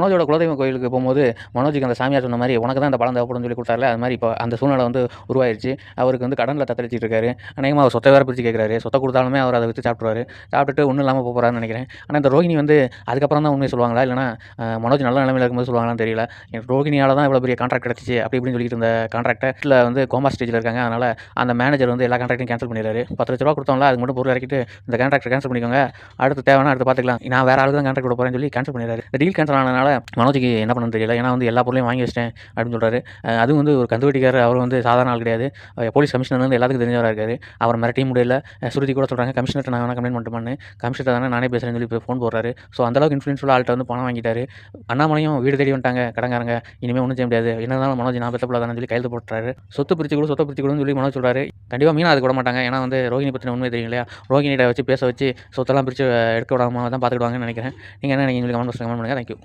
மனோஜோட குலதெய்வம் கோயிலுக்கு போகும்போது மனோஜுக்கு அந்த சாமியார் சொன்ன மாதிரி உனக்கு தான் இந்த பழம் தேவைப்படும்னு சொல்லி கொடுத்தாருல, அது மாதிரி இப்போ அந்த சூழ்நிலை வந்து உருவாயிருச்சு. அவருக்கு வந்து கடனில் தத்தளிச்சிட்டு இருக்காரு. அநேகமாக அவர் சொத்தை வேறு பிரித்து கேட்குறாரு. சொத்தை கொடுத்தாலுமே அவர் அதை விற்று சாப்பிட்ருவாரு. சாப்பிட்டுட்டு ஒன்றும் இல்லாமல் போகிறாருன்னு நினைக்கிறேன். ஆனால் இந்த ரோகிணி வந்து அதுக்கப்புறம் தான் உண்மையை சொல்லுவாங்களா, இல்லைனா மனோஜ் நல்ல நிலைமையில் இருக்கும்போது சொல்லுவாங்களான்னு தெரியல. ரோகிணியால் தான் இவ்வளோ பெரிய கான்ட்ராக்ட் கிடச்சிச்சு அப்படி இப்படின்னு சொல்லிட்டு இருந்த கான்ட்ராக்டில் வந்து கோமா ஸ்டேஜில் இருக்காங்க. அதனால் அந்த மேனேஜர் வந்து எல்லா கான்ட்ராக்டையும் கேன்சல் பண்ணிடுறாரு. 10 லட்ச ரூபா கொடுத்தோம்ல, அதுக்கு மட்டும் பொருள் இறக்கிட்டு இந்த கான்ட்ராக்டை கேன்சல் பண்ணிக்கோங்க, அடுத்து தேவைன்னா அடுத்து பார்த்துக்கலாம், நான் வேறு ஆளுக்கு தான் கான்ட்ராக்ட் கொடுக்க போகிறேன்னு சொல்லி கேன்சல் பண்ணிடுறாரு. இந்த டீல் கேன்சல் ஆனதுனால மனோஜுக்கு என்ன பண்ணணும்னு தெரியல. ஏன்னா வந்து எல்லா பொருளையும் வாங்கி வச்சிட்டேன் அப்படின்னு சொல்கிறாரு. அதுவும் வந்து ஒரு கந்துவட்டிக்காரர். அவர் வந்து சாதாரண ஆள் கிடையாது. போலீஸ் கமிஷனர் வந்து எல்லாத்துக்கும் தெரிஞ்சவராக இருக்காரு. அவர் மிரட்டியும் முடியல. சுருதி கூட சொல்கிறாங்க, கமிஷனர்கிட்ட நான் வேணா கம்ப்ளைண்ட் பண்ணிட்டுமான்னு. கமிஷனர் தானே நானே பேசுகிறேன்னு சொல்லி இப்போ ஃபோன் போடுறாரு. ஸோ அந்தளவுக்கு இன்ஃப்ளூயன்ஸ்ஃபுல்லாக ஆள்கிட்ட வந்து பணம் வாங்கிட்டாரு. அண்ணாமலையும் வீடு தேடி வந்துட்டாங்க கடங்காரங்க, இனிமேல் ஒன்றும் செய்ய முடியாது, என்ன இருந்தாலும் மனோஜ் நான் பெற்ற பிள்ளை தானே சொல்லி கையெழுத்து போட்டுறாரு. சொத்து பிரிச்சு கொடுன்னு சொல்லி மனோஜ் சொல்கிறாரு. கண்டிப்பாக மீனா அதுக்கு விட மாட்டாங்க. ஏன்னா வந்து ரோகிணி பற்றின உண்மை தெரியும் இல்லையா, ரோகிணிகிட்ட வச்சு பேச வச்சு சொத்தெல்லாம் பிரித்து எடுக்க விடாமல் தான் பார்த்துக்கிடுவாங்கன்னு நினைக்கிறேன். நீங்கள் என்ன நினைக்கிறீங்க? கமெண்ட் பண்ணுங்கள். தேங்க்யூ.